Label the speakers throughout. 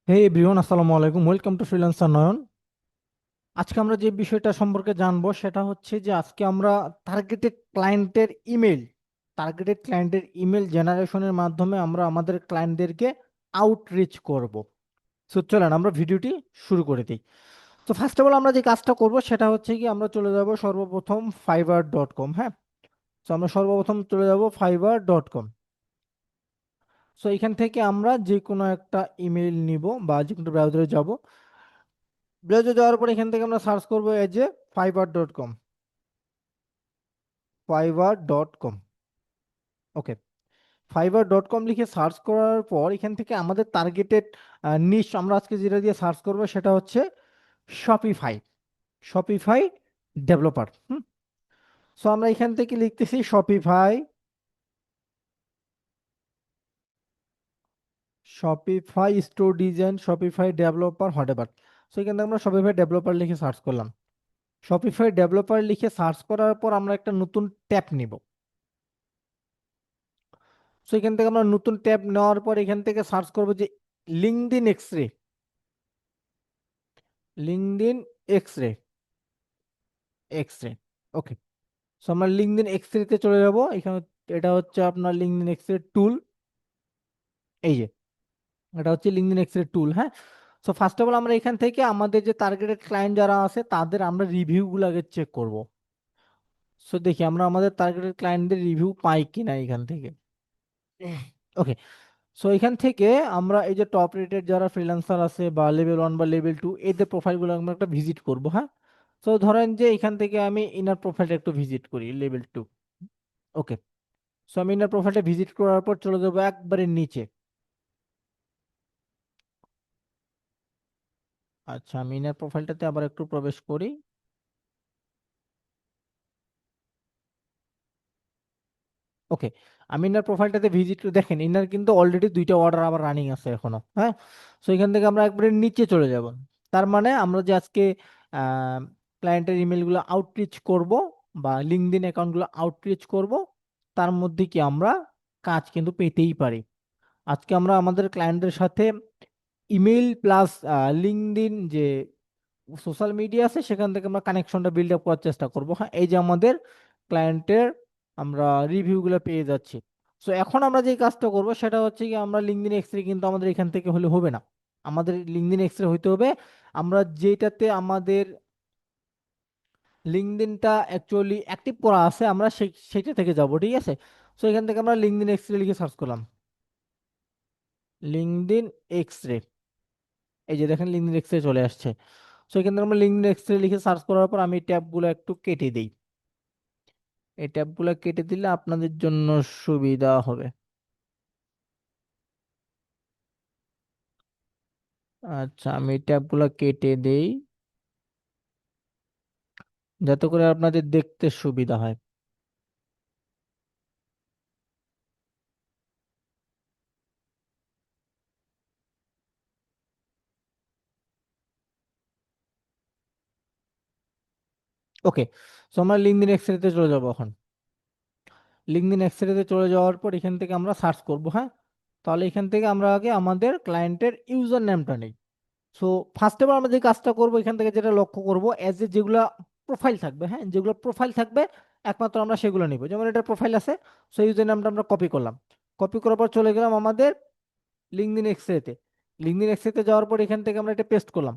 Speaker 1: হে everyone, আসসালামু আলাইকুম। Welcome to freelancer নয়ন। আজকে আমরা যে বিষয়টা সম্পর্কে জানবো সেটা হচ্ছে যে আজকে আমরা টার্গেটেড ক্লায়েন্টের ইমেল টার্গেটেড ক্লায়েন্টের ইমেল জেনারেশনের মাধ্যমে আমরা আমাদের ক্লায়েন্টদেরকে আউটরিচ করব। সো চলেন আমরা ভিডিওটি শুরু করে দিই। তো ফার্স্ট অফ অল আমরা যে কাজটা করব সেটা হচ্ছে কি আমরা চলে যাব সর্বপ্রথম fiverr.com। হ্যাঁ, তো আমরা সর্বপ্রথম চলে যাব fiverr.com। সো এখান থেকে আমরা যে কোনো একটা ইমেল নিব বা যে কোনো ব্রাউজারে যাব। ব্রাউজারে যাওয়ার পর এখান থেকে আমরা সার্চ করবো as a fiverr.com। fiverr.com। Okay, fiverr.com লিখে সার্চ করার পর এখান থেকে আমাদের টার্গেটেড নিশ আমরা আজকে যেটা দিয়ে সার্চ করব সেটা হচ্ছে শপিফাই। Shopify developer. সো আমরা এখান থেকে লিখতেছি Shopify, Shopify store design, Shopify developer, whatever. So এখান থেকে আমরা শপিফাই ডেভেলপার লিখে সার্চ করলাম। শপিফাই ডেভেলপার লিখে সার্চ করার পর আমরা একটা নতুন ট্যাব নিব। সো এখান থেকে আমরা নতুন ট্যাব নেওয়ার পর এখান থেকে সার্চ করবো যে LinkedIn xray. LinkedIn xray, xray. Okay, so আমরা লিঙ্কডইন এক্সরেতে চলে যাব। এখানে এটা হচ্ছে আপনার লিঙ্কডইন এক্সরে টুল। এই যে এটা হচ্ছে লিঙ্কডইন এক্সরে টুল। হ্যাঁ, সো ফার্স্ট অফ অল আমরা এখান থেকে আমাদের যে টার্গেটেড ক্লায়েন্ট যারা আছে তাদের আমরা রিভিউ গুলো আগে চেক করব। সো দেখি আমরা আমাদের টার্গেটেড ক্লায়েন্টদের রিভিউ পাই কিনা এখান থেকে। ওকে, সো এখান থেকে আমরা এই যে টপ রেটেড যারা ফ্রিল্যান্সার আছে বা লেভেল 1 বা লেভেল 2 এদের প্রোফাইলগুলো আমরা একটা ভিজিট করব। হ্যাঁ, সো ধরেন যে এখান থেকে আমি ইনার প্রোফাইলটা একটু ভিজিট করি, লেভেল 2। ওকে, সো আমি ইনার প্রোফাইলটা ভিজিট করার পর চলে যাবো একবারে নিচে। আচ্ছা, আমি ইনার প্রোফাইলটাতে আবার একটু প্রবেশ করি। ওকে, আমি ইনার প্রোফাইলটাতে ভিজিট দেখেন ইনার কিন্তু অলরেডি দুইটা অর্ডার আবার রানিং আছে এখনো। হ্যাঁ, সো এখান থেকে আমরা একবারে নিচে চলে যাব। তার মানে আমরা যে আজকে ক্লায়েন্টের ইমেলগুলো আউটরিচ করব বা লিঙ্কডইন অ্যাকাউন্টগুলো আউটরিচ করব, তার মধ্যে কি আমরা কাজ কিন্তু পেতেই পারি। আজকে আমরা আমাদের ক্লায়েন্টের সাথে ইমেল প্লাস লিঙ্কডইন যে সোশ্যাল মিডিয়া আছে সেখান থেকে আমরা কানেকশনটা বিল্ড আপ করার চেষ্টা করব। হ্যাঁ, এই যে আমাদের ক্লায়েন্টের আমরা রিভিউগুলো পেয়ে যাচ্ছি। সো এখন আমরা যে কাজটা করব সেটা হচ্ছে কি আমরা লিঙ্কডইন এক্সরে কিন্তু আমাদের এখান থেকে হলে হবে না। আমাদের লিঙ্কডইন এক্সরে হইতে হবে আমরা যেটাতে আমাদের লিঙ্কডইনটা অ্যাকচুয়ালি অ্যাক্টিভ করা আছে আমরা সেইটা থেকে যাব। ঠিক আছে, সো এখান থেকে আমরা লিঙ্কডইন এক্সরে লিখে সার্চ করলাম। লিঙ্কডইন এক্সরে, এই যে দেখেন লিঙ্কডইন এক্সরে চলে আসছে। সো এখান থেকে আমরা লিঙ্কডইন এক্সরে লিখে সার্চ করার পর আমি ট্যাবগুলো একটু কেটে দিই। এই ট্যাবগুলো কেটে দিলে আপনাদের জন্য সুবিধা হবে। আচ্ছা, আমি ট্যাবগুলো কেটে দেই যাতে করে আপনাদের দেখতে সুবিধা হয়। ওকে, সো আমরা লিঙ্কডইন এক্সরেতে চলে যাবো এখন। লিঙ্কডইন এক্সরেতে চলে যাওয়ার পর এখান থেকে আমরা সার্চ করব। হ্যাঁ, তাহলে এখান থেকে আমরা আগে আমাদের ক্লায়েন্টের ইউজার নেমটা নিই। সো ফার্স্ট অফ অল আমরা যে কাজটা করবো এখান থেকে যেটা লক্ষ্য করবো এজ এ যেগুলো প্রোফাইল থাকবে, হ্যাঁ যেগুলো প্রোফাইল থাকবে একমাত্র আমরা সেগুলো নিব। যেমন এটা প্রোফাইল আছে, সো ইউজার নামটা আমরা কপি করলাম। কপি করার পর চলে গেলাম আমাদের লিঙ্কডইন এক্সরেতে। লিঙ্কডইন এক্সরেতে যাওয়ার পর এখান থেকে আমরা এটা পেস্ট করলাম।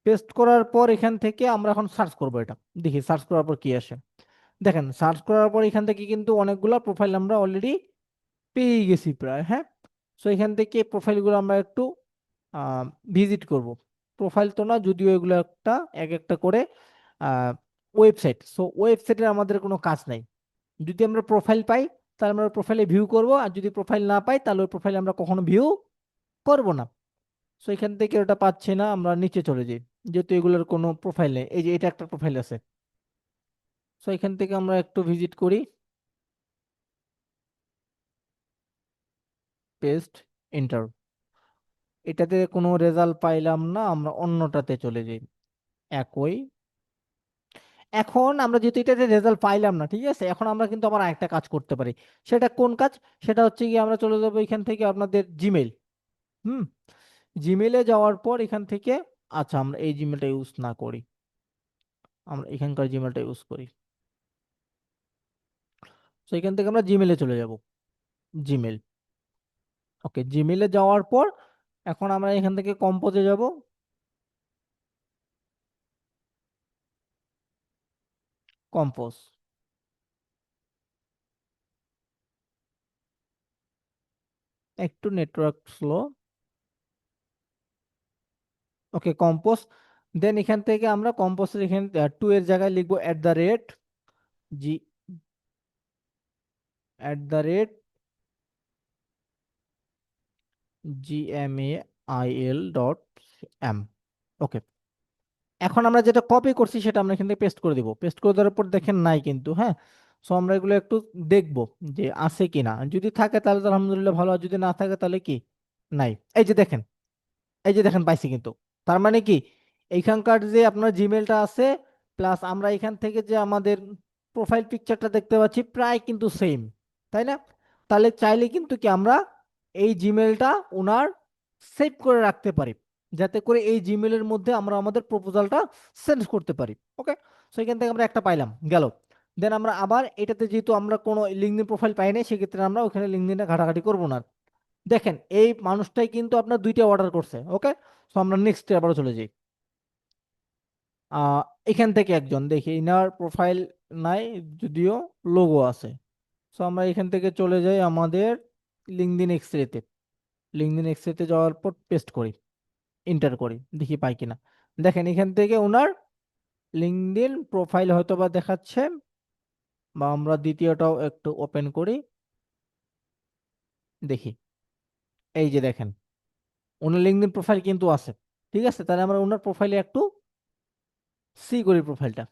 Speaker 1: পেস্ট করার পর এখান থেকে আমরা এখন সার্চ করব। এটা দেখি সার্চ করার পর কি আসে। দেখেন সার্চ করার পর এখান থেকে কিন্তু অনেকগুলো প্রোফাইল আমরা অলরেডি পেয়ে গেছি প্রায়। হ্যাঁ, সো এখান থেকে প্রোফাইলগুলো আমরা একটু ভিজিট করব। প্রোফাইল তো না যদিও, এগুলো একটা এক একটা করে ওয়েবসাইট। সো ওয়েবসাইটের আমাদের কোনো কাজ নাই। যদি আমরা প্রোফাইল পাই তাহলে আমরা প্রোফাইলে ভিউ করব, আর যদি প্রোফাইল না পাই তাহলে ওই প্রোফাইলে আমরা কখনো ভিউ করব না। সো এখান থেকে ওটা পাচ্ছি না, আমরা নিচে চলে যাই। যেহেতু এগুলোর কোনো প্রোফাইল নেই, এই যে এটা একটা প্রোফাইল আছে। সো এখান থেকে আমরা একটু ভিজিট করি, পেস্ট, এন্টার। এটাতে কোনো রেজাল্ট পাইলাম না, আমরা অন্যটাতে চলে যাই। একই, এখন আমরা যেহেতু এটাতে রেজাল্ট পাইলাম না, ঠিক আছে, এখন আমরা কিন্তু আবার আরেকটা কাজ করতে পারি। সেটা কোন কাজ? সেটা হচ্ছে কি আমরা চলে যাবো এখান থেকে আপনাদের জিমেইল। হুম, জিমেলে যাওয়ার পর এখান থেকে, আচ্ছা আমরা এই জিমেলটা ইউজ না করি, আমরা এখানকার জিমেলটা ইউজ করি। তো এখান থেকে আমরা জিমেলে চলে যাব, জিমেল। ওকে, জিমেলে যাওয়ার পর এখন আমরা এখান থেকে কম্পোজে যাব। কম্পোজ, একটু নেটওয়ার্ক স্লো। ওকে, কম্পোজ। দেন এখান থেকে আমরা কম্পোজের এখানে টু এর জায়গায় লিখবো at the rate G, @gmail.m। ওকে, এখন আমরা যেটা কপি করছি সেটা আমরা এখান থেকে পেস্ট করে দিব। পেস্ট করে দেওয়ার পর দেখেন নাই কিন্তু, হ্যাঁ। সো আমরা এগুলো একটু দেখবো যে আছে কিনা, যদি থাকে তাহলে তো আলহামদুলিল্লাহ ভালো, আর যদি না থাকে তাহলে কি, নাই। এই যে দেখেন, এই যে দেখেন পাইছি কিন্তু। তার মানে কি, এইখানকার যে আপনার জিমেলটা আছে প্লাস আমরা এখান থেকে যে আমাদের প্রোফাইল পিকচারটা দেখতে পাচ্ছি প্রায় কিন্তু সেম, তাই না? তাহলে চাইলে কিন্তু কি আমরা এই জিমেলটা ওনার সেভ করে রাখতে পারি, যাতে করে এই জিমেলের মধ্যে আমরা আমাদের প্রপোজালটা সেন্ড করতে পারি। ওকে, সো এখান থেকে আমরা একটা পাইলাম গেল। দেন আমরা আবার এটাতে যেহেতু আমরা কোনো লিঙ্কডিন প্রোফাইল পাই নাই, সেক্ষেত্রে আমরা ওখানে লিঙ্কডিনে ঘাটাঘাটি করবো না। দেখেন এই মানুষটাই কিন্তু আপনার দুইটা অর্ডার করছে। ওকে, তো আমরা নেক্সট আবার চলে যাই। এখান থেকে একজন দেখি ইনার প্রোফাইল নাই, যদিও লোগো আছে। তো আমরা এখান থেকে চলে যাই আমাদের লিঙ্কডিন এক্সরেতে। লিঙ্কডিন এক্সরেতে যাওয়ার পর পেস্ট করি, এন্টার করি, দেখি পাই কিনা। দেখেন এখান থেকে ওনার লিঙ্কডিন প্রোফাইল হয়তো বা দেখাচ্ছে, বা আমরা দ্বিতীয়টাও একটু ওপেন করি, দেখি। এই যে দেখেন ওনার লিঙ্কডিন প্রোফাইল কিন্তু আছে। ঠিক আছে, তাহলে আমরা ওনার প্রোফাইলে একটু সি করি প্রোফাইলটা,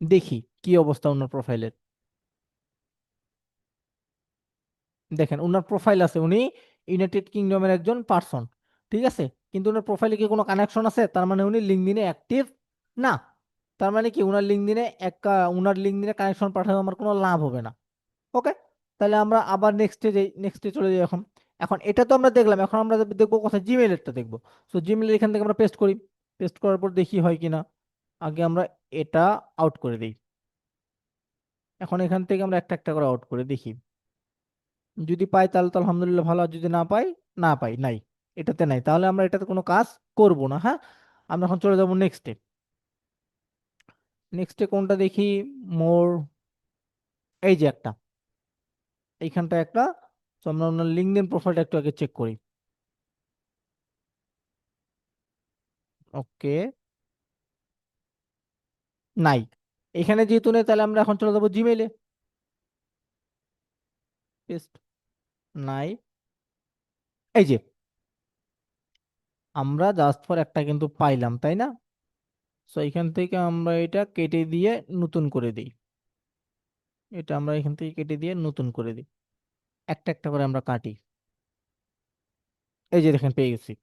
Speaker 1: দেখি কি অবস্থা ওনার প্রোফাইলের। দেখেন ওনার প্রোফাইল আছে, উনি ইউনাইটেড কিংডমের একজন পার্সন। ঠিক আছে, কিন্তু ওনার প্রোফাইলে কি কোনো কানেকশন আছে? তার মানে উনি লিঙ্কডইনে অ্যাক্টিভ না। তার মানে কি ওনার লিঙ্কডইনে ওনার লিঙ্কডইনে কানেকশন পাঠানো আমার কোনো লাভ হবে না। ওকে, তাহলে আমরা আবার নেক্সটে যাই, নেক্সটে চলে যাই। এখন এখন এটা তো আমরা দেখলাম, এখন আমরা দেখবো কোথায়, জিমেইলেরটা দেখবো। সো জিমেইলের এখান থেকে আমরা পেস্ট করি, পেস্ট করার পর দেখি হয় কিনা। আগে আমরা এটা আউট করে দিই। এখন এখান থেকে আমরা একটা একটা করে আউট করে দেখি, যদি পাই তাহলে তো আলহামদুলিল্লাহ ভালো, আর যদি না পাই, না পাই, নাই, এটাতে নাই, তাহলে আমরা এটাতে কোনো কাজ করব না। হ্যাঁ, আমরা এখন চলে যাব নেক্সটে। নেক্সটে কোনটা দেখি, মোর, এই যে একটা, এইখানটা একটা। তো আমরা ওনার লিঙ্কডইন প্রোফাইলটা একটু আগে চেক করি। ওকে, নাই, এখানে যেহেতু নেই তাহলে আমরা এখন চলে যাবো জিমেইলে, পেস্ট, নাই। এই যে আমরা জাস্ট ফর একটা কিন্তু পাইলাম, তাই না? সো এখান থেকে আমরা এটা কেটে দিয়ে নতুন করে দিই, এটা আমরা এখান থেকে কেটে দিয়ে নতুন করে দিই, একটা একটা করে আমরা কাটি। এই যে দেখেন পেয়ে গেছি।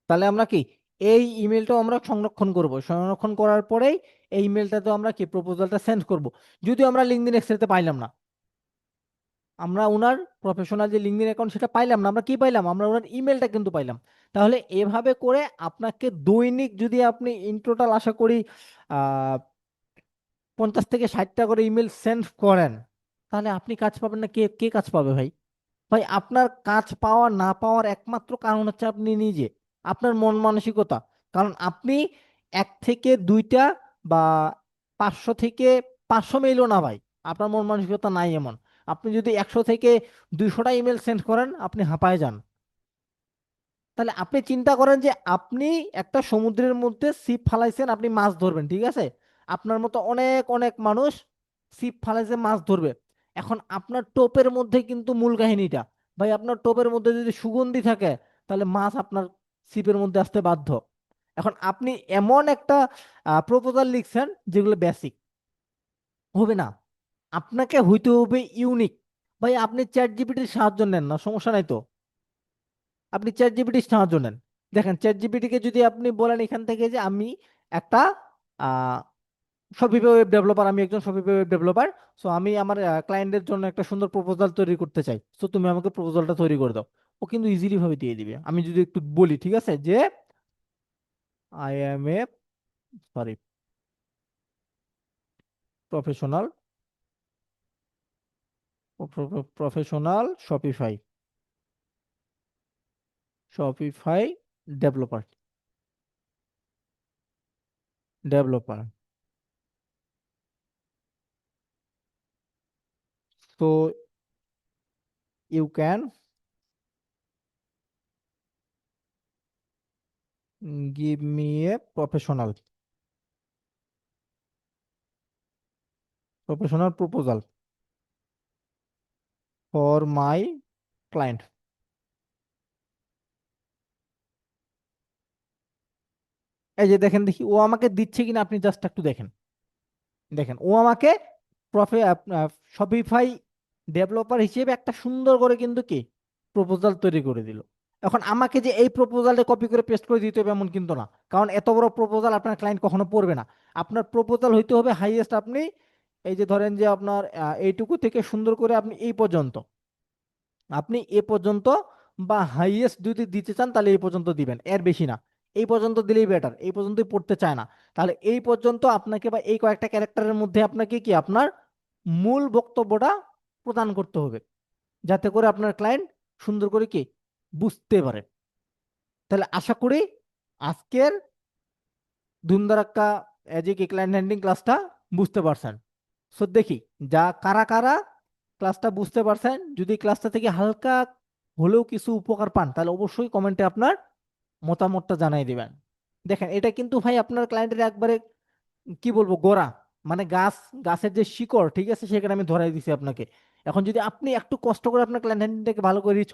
Speaker 1: তাহলে আমরা কি এই ইমেলটাও আমরা সংরক্ষণ করব, সংরক্ষণ করার পরেই এই ইমেলটাতে আমরা কি প্রপোজালটা সেন্ড করব। যদিও আমরা লিঙ্কডইন এক্সেলতে পাইলাম না, আমরা ওনার প্রফেশনাল যে লিঙ্কডইন অ্যাকাউন্ট সেটা পাইলাম না, আমরা কি পাইলাম, আমরা ওনার ইমেলটা কিন্তু পাইলাম। তাহলে এভাবে করে আপনাকে দৈনিক যদি আপনি ইন টোটাল আশা করি 50 থেকে 60টা করে ইমেল সেন্ড করেন, তাহলে আপনি কাজ পাবেন না, কে কে কাজ পাবে ভাই? ভাই আপনার কাজ পাওয়া না পাওয়ার একমাত্র কারণ হচ্ছে আপনি নিজে, আপনার মন মানসিকতা। কারণ আপনি 1 থেকে 2টা বা 500 থেকে 500 মেইলও না ভাই, আপনার মন মানসিকতা নাই এমন। আপনি যদি 100 থেকে 200টা ইমেল সেন্ড করেন আপনি হাঁপায়ে যান। তাহলে আপনি চিন্তা করেন যে আপনি একটা সমুদ্রের মধ্যে ছিপ ফালাইছেন, আপনি মাছ ধরবেন, ঠিক আছে? আপনার মতো অনেক অনেক মানুষ ছিপ ফালাইছে মাছ ধরবে। এখন আপনার টোপের মধ্যে কিন্তু মূল কাহিনীটা, ভাই আপনার টোপের মধ্যে যদি সুগন্ধি থাকে তাহলে মাছ আপনার ছিপের মধ্যে আসতে বাধ্য। এখন আপনি এমন একটা প্রপোজাল লিখছেন যেগুলো বেসিক হবে না, আপনাকে হইতে হবে ইউনিক। ভাই আপনি চ্যাট জিপিটির সাহায্য নেন না, সমস্যা নাই তো, আপনি চ্যাট জিপিটির সাহায্য নেন। দেখেন চ্যাট জিপিটি কে যদি আপনি বলেন এখান থেকে যে আমি একটা আহ শপিফাই ওয়েব ডেভেলপার, আমি একজন শপিফাই ওয়েব ডেভেলপার, সো আমি আমার ক্লায়েন্টের জন্য একটা সুন্দর প্রপোজাল তৈরি করতে চাই, সো তুমি আমাকে প্রপোজালটা তৈরি করে দাও। ও কিন্তু ইজিলি ভাবে দিয়ে দিবে। আমি যদি একটু বলি, ঠিক আছে, যে I am a sorry professional professional Shopify Shopify developer developer তো you can give me a professional proposal for my client. এই যে দেখেন, দেখি ও আমাকে দিচ্ছে কিনা, আপনি জাস্ট একটু দেখেন। দেখেন ও আমাকে প্রফে শপিফাই ডেভেলপার হিসেবে একটা সুন্দর করে কিন্তু কি প্রপোজাল তৈরি করে দিল। এখন আমাকে যে এই প্রপোজালটা কপি করে পেস্ট করে দিতে হবে এমন কিন্তু না, কারণ এত বড় প্রপোজাল আপনার ক্লায়েন্ট কখনো পড়বে না। আপনার প্রপোজাল হইতে হবে হাইয়েস্ট, আপনি এই যে ধরেন যে আপনার এইটুকু থেকে সুন্দর করে আপনি এই পর্যন্ত, আপনি এ পর্যন্ত বা হাইয়েস্ট যদি দিতে চান তাহলে এই পর্যন্ত দিবেন, এর বেশি না। এই পর্যন্ত দিলেই বেটার, এই পর্যন্তই পড়তে চায় না। তাহলে এই পর্যন্ত আপনাকে বা এই কয়েকটা ক্যারেক্টারের মধ্যে আপনাকে কি আপনার মূল বক্তব্যটা প্রদান করতে হবে, যাতে করে আপনার ক্লায়েন্ট সুন্দর করে কি বুঝতে পারে। তাহলে আশা করি আজকের ধুমধারাক্কা যে কি ক্লায়েন্ট হ্যান্ডলিং ক্লাসটা বুঝতে পারছেন। সো দেখি যা কারা কারা ক্লাসটা বুঝতে পারছেন, যদি ক্লাসটা থেকে হালকা হলেও কিছু উপকার পান তাহলে অবশ্যই কমেন্টে আপনার মতামতটা জানাই দিবেন। দেখেন এটা কিন্তু ভাই আপনার ক্লায়েন্টের একবারে কি বলবো গোড়া, মানে গাছের যে শিকড়, ঠিক আছে, সেখানে আমি ধরাই দিছি আপনাকে। এখন যদি আপনি একটু কষ্ট করে আপনার ক্লায়েন্টকে ভালো করে রিচ